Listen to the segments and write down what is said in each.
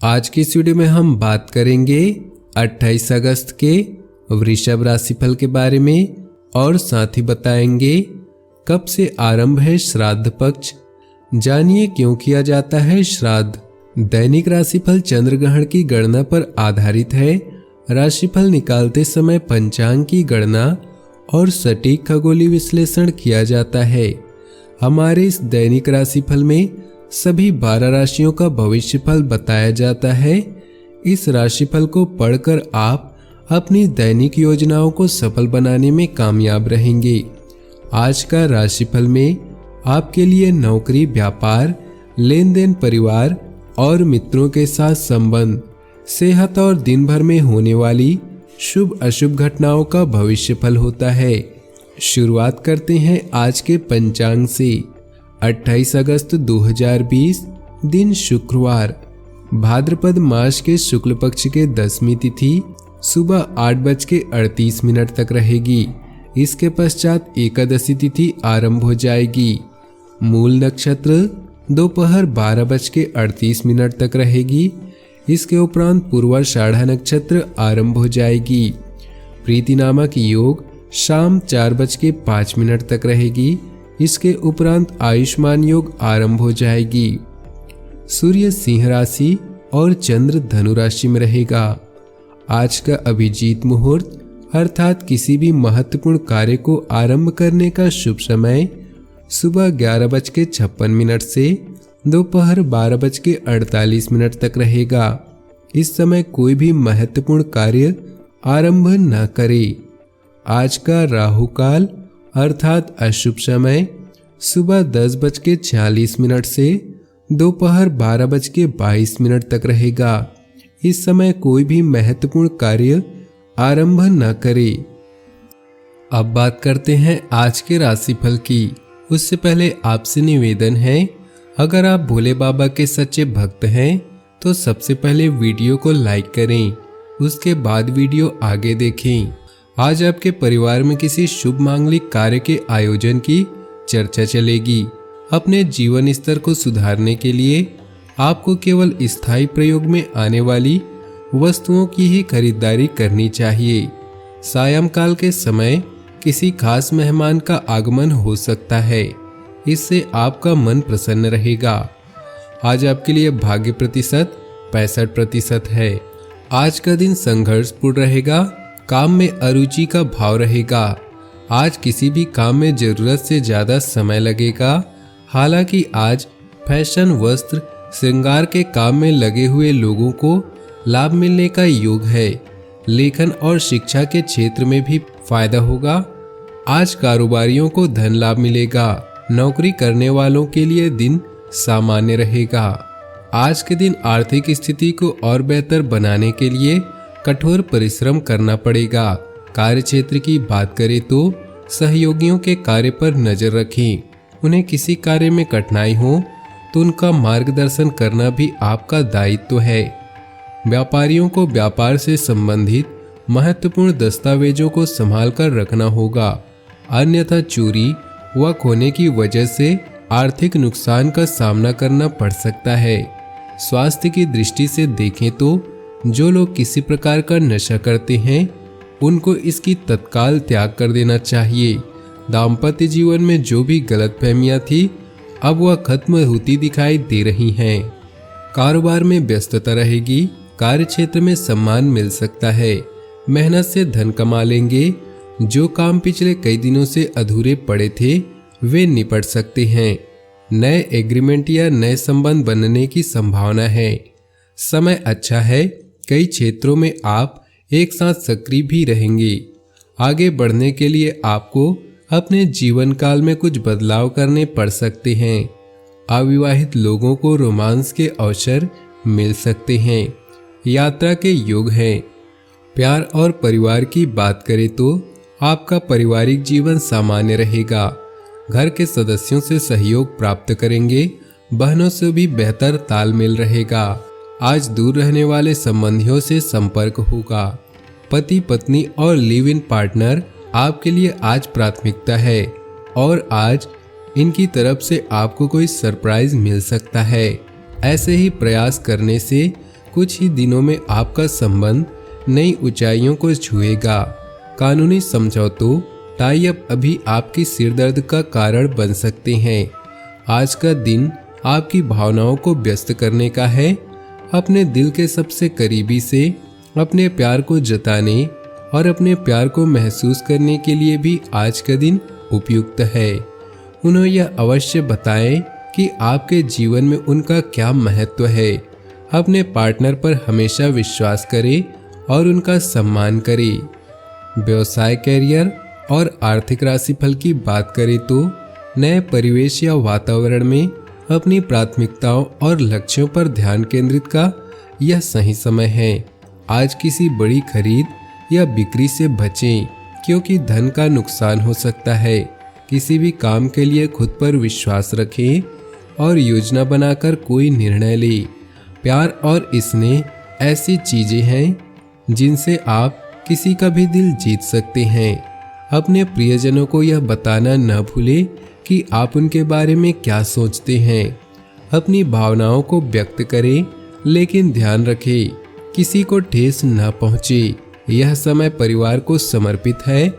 आज की इस वीडियो में हम बात करेंगे 28 अगस्त के वृषभ राशिफल के बारे में और साथ ही बताएंगे कब से आरंभ है श्राद्ध पक्ष। जानिए क्यों किया जाता है श्राद्ध। दैनिक राशिफल चंद्र ग्रहण की गणना पर आधारित है। राशिफल निकालते समय पंचांग की गणना और सटीक खगोलीय विश्लेषण किया जाता है। हमारे इस दैनिक राशिफल में सभी 12 राशियों का भविष्यफल बताया जाता है। इस राशिफल को पढ़कर आप अपनी दैनिक योजनाओं को सफल बनाने में कामयाब रहेंगे। आज का राशिफल में आपके लिए नौकरी, व्यापार, लेन देन, परिवार और मित्रों के साथ संबंध, सेहत और दिन भर में होने वाली शुभ अशुभ घटनाओं का भविष्यफल होता है। शुरुआत करते हैं आज के पंचांग से। 28 अगस्त 2020 दिन शुक्रवार, भाद्रपद मास के शुक्ल पक्ष के 10वीं तिथि सुबह 8:38 तक रहेगी। इसके पश्चात एकादशी तिथि आरंभ हो जाएगी। मूल नक्षत्र दोपहर 12:38 तक रहेगी। इसके उपरांत पूर्वाषाढ़ा नक्षत्र आरंभ हो जाएगी। प्रीति नामक योग शाम 4:05 तक रहेगी। इसके उपरांत आयुष्मान योग आरंभ हो जाएगी। सूर्य सिंह राशि और चंद्र धनु राशि में रहेगा। आज का अभिजीत मुहूर्त अर्थात किसी भी महत्वपूर्ण कार्य को आरंभ करने का शुभ समय सुबह 11:56 से दोपहर 12:48 तक रहेगा। इस समय कोई भी महत्वपूर्ण कार्य आरंभ न करे। आज का राहु काल अर्थात अशुभ समय सुबह 10:46 से दोपहर 12:22 तक रहेगा। इस समय कोई भी महत्वपूर्ण कार्य आरंभ न करे। अब बात करते हैं आज के राशिफल की। उससे पहले आपसे निवेदन है, अगर आप भोले बाबा के सच्चे भक्त हैं तो सबसे पहले वीडियो को लाइक करें, उसके बाद वीडियो आगे देखें। आज आपके परिवार में किसी शुभ मांगलिक कार्य के आयोजन की चर्चा चलेगी। अपने जीवन स्तर को सुधारने के लिए आपको केवल स्थायी प्रयोग में आने वाली वस्तुओं की ही खरीदारी करनी चाहिए। सायंकाल के समय किसी खास मेहमान का आगमन हो सकता है, इससे आपका मन प्रसन्न रहेगा। आज आपके लिए भाग्य प्रतिशत 65% है। आज का दिन संघर्षपूर्ण रहेगा। काम में अरुचि का भाव रहेगा। आज किसी भी काम में जरूरत से ज्यादा समय लगेगा। हालांकि आज फैशन, वस्त्र, श्रृंगार के काम में लगे हुए लोगों को लाभ मिलने का योग है। लेखन और शिक्षा के क्षेत्र में भी फायदा होगा। आज कारोबारियों को धन लाभ मिलेगा। नौकरी करने वालों के लिए दिन सामान्य रहेगा। आज के दिन आर्थिक स्थिति को और बेहतर बनाने के लिए कठोर परिश्रम करना पड़ेगा। कार्य क्षेत्र की बात करें तो सहयोगियों के कार्य पर नजर रखें। उन्हें किसी कार्य में कठिनाई हो तो उनका मार्गदर्शन करना भी आपका दायित्व है। व्यापारियों को व्यापार से संबंधित महत्वपूर्ण दस्तावेजों को संभाल कर रखना होगा, अन्यथा चोरी व खोने की वजह से आर्थिक नुकसान का सामना करना पड़ सकता है। स्वास्थ्य की दृष्टि से देखें तो जो लोग किसी प्रकार का नशा करते हैं उनको इसकी तत्काल त्याग कर देना चाहिए। दाम्पत्य जीवन में जो भी गलतफहमियां थी अब वह खत्म होती दिखाई दे रही हैं। कारोबार में व्यस्तता रहेगी। कार्य क्षेत्र में सम्मान मिल सकता है। मेहनत से धन कमा लेंगे। जो काम पिछले कई दिनों से अधूरे पड़े थे वे निपट सकते हैं। नए एग्रीमेंट या नए संबंध बनने की संभावना है। समय अच्छा है। कई क्षेत्रों में आप एक साथ सक्रिय भी रहेंगे। आगे बढ़ने के लिए आपको अपने जीवन काल में कुछ बदलाव करने पड़ सकते हैं। अविवाहित लोगों को रोमांस के अवसर मिल सकते हैं। यात्रा के योग हैं। प्यार और परिवार की बात करें तो आपका पारिवारिक जीवन सामान्य रहेगा। घर के सदस्यों से सहयोग प्राप्त करेंगे। बहनों से भी बेहतर तालमेल रहेगा। आज दूर रहने वाले संबंधियों से संपर्क होगा। पति, पत्नी और लिव इन पार्टनर आपके लिए आज प्राथमिकता है और आज इनकी तरफ से आपको कोई सरप्राइज मिल सकता है। ऐसे ही प्रयास करने से कुछ ही दिनों में आपका संबंध नई ऊंचाइयों को छुएगा। कानूनी समझौतों टाई अप अभी आपकी सिरदर्द का कारण बन सकते हैं। आज का दिन आपकी भावनाओं को व्यस्त करने का है। अपने दिल के सबसे करीबी से अपने प्यार को जताने और अपने प्यार को महसूस करने के लिए भी आज का दिन उपयुक्त है। उन्हें यह अवश्य बताएं कि आपके जीवन में उनका क्या महत्व है। अपने पार्टनर पर हमेशा विश्वास करें और उनका सम्मान करें। व्यवसाय, कैरियर और आर्थिक राशिफल की बात करें तो नए परिवेश या वातावरण में अपनी प्राथमिकताओं और लक्ष्यों पर ध्यान केंद्रित का यह सही समय है। आज किसी बड़ी खरीद या बिक्री से बचें क्योंकि धन का नुकसान हो सकता है। किसी भी काम के लिए खुद पर विश्वास रखें और योजना बनाकर कोई निर्णय लें। प्यार और स्नेह ऐसी चीजें हैं जिनसे आप किसी का भी दिल जीत सकते हैं। अपने प्रियजनों को यह बताना न भूलें कि आप उनके बारे में क्या सोचते हैं। अपनी भावनाओं को व्यक्त करें, लेकिन ध्यान रखें किसी को ठेस न पहुंचे। यह समय परिवार को समर्पित है,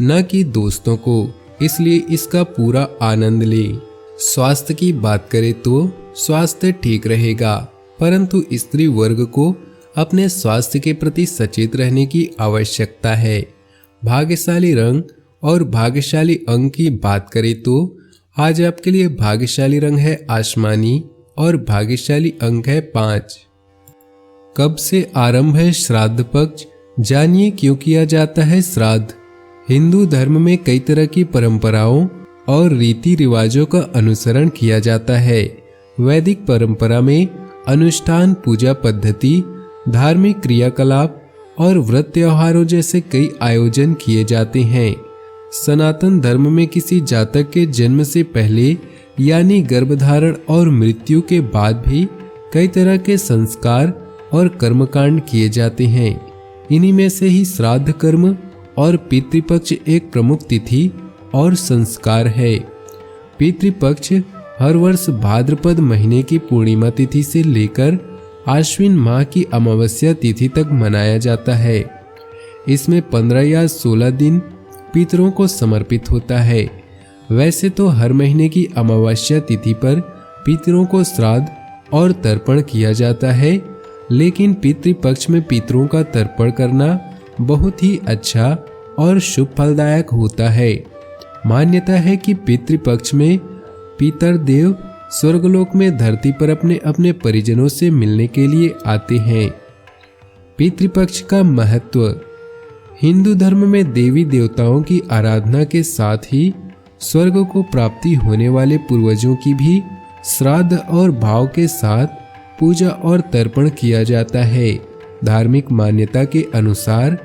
न कि दोस्तों को, इसलिए इसका पूरा आनंद लें। स्वास्थ्य की बात करें तो स्वास्थ्य ठीक रहेगा, परंतु स्त्री वर्ग को अपने स्वास्थ्य के प्रति सचेत रहने की आवश्यकता है। भाग्यशाली रंग और भाग्यशाली अंक की बात करें तो आज आपके लिए भाग्यशाली रंग है आसमानी और भाग्यशाली अंक है 5। कब से आरंभ है श्राद्ध पक्ष, जानिए क्यों किया जाता है श्राद्ध। हिंदू धर्म में कई तरह की परंपराओं और रीति रिवाजों का अनुसरण किया जाता है। वैदिक परंपरा में अनुष्ठान, पूजा पद्धति, धार्मिक क्रियाकलाप और व्रत त्योहारों जैसे कई आयोजन किए जाते हैं। सनातन धर्म में किसी जातक के जन्म से पहले यानी गर्भधारण और मृत्यु के बाद भी कई तरह के संस्कार और कर्मकांड किए जाते हैं। इन्हीं में से ही श्राद्ध कर्म और पितृपक्ष एक प्रमुख तिथि और संस्कार है। पितृपक्ष हर वर्ष भाद्रपद महीने की पूर्णिमा तिथि से लेकर आश्विन माह की अमावस्या तिथि तक मनाया जाता है। इसमें 15 या 16 दिन पितरों को समर्पित होता है। वैसे तो हर महीने की अमावस्या तिथि पर पितरों को श्राद्ध और तर्पण किया जाता है, लेकिन पितृपक्ष में पितरों का तर्पण करना बहुत ही अच्छा और शुभ फलदायक होता है। मान्यता है कि पितृपक्ष में पितर देव स्वर्गलोक में धरती पर अपने अपने परिजनों से मिलने के लिए आते हैं। पितृपक्ष का महत्व। हिंदू धर्म में देवी देवताओं की आराधना के साथ ही स्वर्ग को प्राप्ति होने वाले पूर्वजों की भी श्राद्ध और भाव के साथ पूजा और तर्पण किया जाता है। धार्मिक मान्यता के अनुसार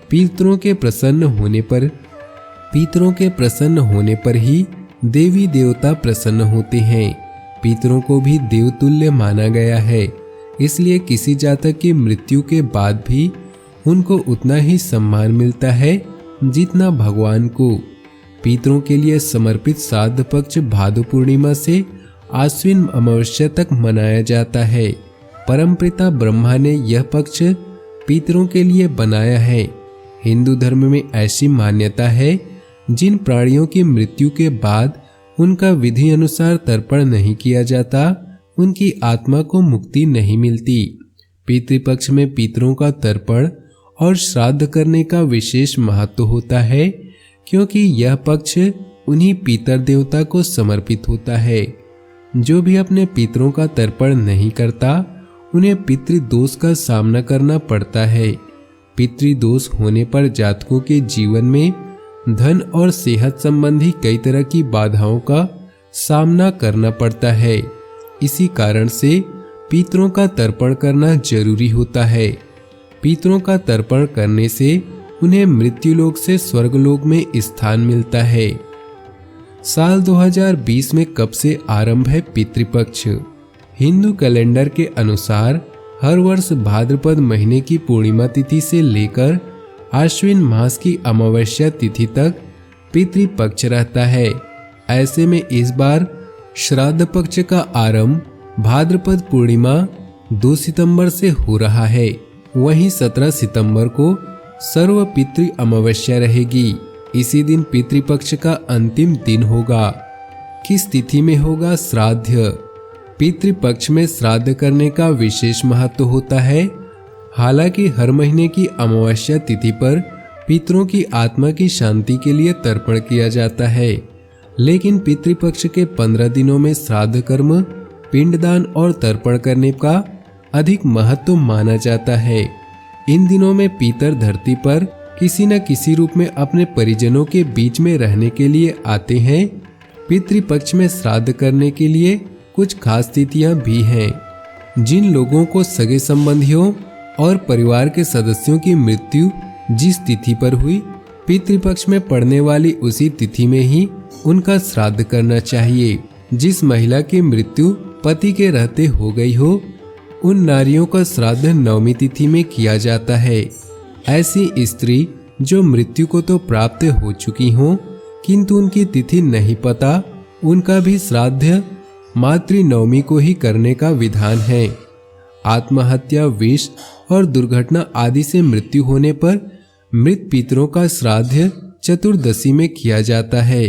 पितरों के प्रसन्न होने पर ही देवी देवता प्रसन्न होते हैं। पितरों को भी देवतुल्य माना गया है, इसलिए किसी जातक की मृत्यु के बाद भी उनको उतना ही सम्मान मिलता है जितना भगवान को। पितरों के लिए समर्पित श्राद्ध पक्ष भादो पूर्णिमा से आश्विन अमावस्या तक मनाया जाता है। परमपिता ब्रह्मा ने यह पक्ष पितरों के लिए बनाया है। हिंदू धर्म में ऐसी मान्यता है, जिन प्राणियों की मृत्यु के बाद उनका विधि अनुसार तर्पण नहीं किया जाता, उनकी आत्मा को मुक्ति नहीं मिलती। पितृपक्ष में पितरों का तर्पण और श्राद्ध करने का विशेष महत्व होता है, क्योंकि यह पक्ष उन्हीं पितर देवता को समर्पित होता है। जो भी अपने पितरों का तर्पण नहीं करता, उन्हें पितृदोष का सामना करना पड़ता है। पितृदोष होने पर जातकों के जीवन में धन और सेहत संबंधी कई तरह की बाधाओं का सामना करना पड़ता है। इसी कारण से पितरों का तर्पण करना जरूरी होता है। पितरों का तर्पण करने से उन्हें मृत्युलोक से स्वर्गलोक में स्थान मिलता है। साल 2020 में कब से आरंभ है पितृपक्ष? हिंदू कैलेंडर के अनुसार हर वर्ष भाद्रपद महीने की पूर्णिमा तिथि से लेकर आश्विन मास की अमावस्या तिथि तक पितृपक्ष रहता है। ऐसे में इस बार श्राद्ध पक्ष का आरंभ भाद्रपद पूर्णिमा 2 सितंबर से हो रहा है। वहीं 17 सितंबर को सर्व पितृ अमावस्या रहेगी। इसी दिन पितृपक्ष का अंतिम दिन होगा। किस तिथि में होगा श्राद्ध? पितृपक्ष में श्राद्ध करने का विशेष महत्व होता है। हालांकि हर महीने की अमावस्या तिथि पर पितरों की आत्मा की शांति के लिए तर्पण किया जाता है, लेकिन पितृपक्ष के 15 दिनों में श्राद्ध कर्म, पिंडदान और तर्पण करने का अधिक महत्व माना जाता है। इन दिनों में पितर धरती पर किसी न किसी रूप में अपने परिजनों के बीच में रहने के लिए आते हैं। पितृपक्ष में श्राद्ध करने के लिए कुछ खास तिथियां भी हैं। जिन लोगों को सगे संबंधियों और परिवार के सदस्यों की मृत्यु जिस तिथि पर हुई, पितृपक्ष में पड़ने वाली उसी तिथि में ही उनका श्राद्ध करना चाहिए। जिस महिला की मृत्यु पति के रहते हो गई हो, उन नारियों का श्राद्ध नवमी तिथि में किया जाता है। ऐसी स्त्री जो मृत्यु को तो प्राप्त हो चुकी हो किंतु उनकी तिथि नहीं पता, उनका भी श्राद्ध मातृ नवमी को ही करने का विधान है। आत्महत्या, विष और दुर्घटना आदि से मृत्यु होने पर मृत पितरों का श्राद्ध चतुर्दशी में किया जाता है।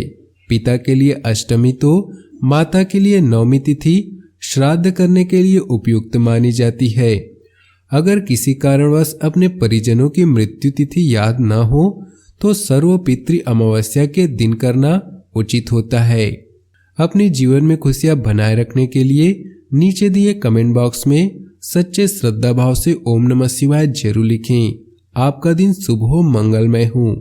पिता के लिए अष्टमी तो माता के लिए नवमी तिथि श्राद्ध करने के लिए उपयुक्त मानी जाती है। अगर किसी कारणवश अपने परिजनों की मृत्यु तिथि याद न हो तो सर्व पितृ अमावस्या के दिन करना उचित होता है। अपने जीवन में खुशियां बनाए रखने के लिए नीचे दिए कमेंट बॉक्स में सच्चे श्रद्धा भाव से ओम नमः शिवाय जरूर लिखें। आपका दिन शुभ हो, मंगलमय हो।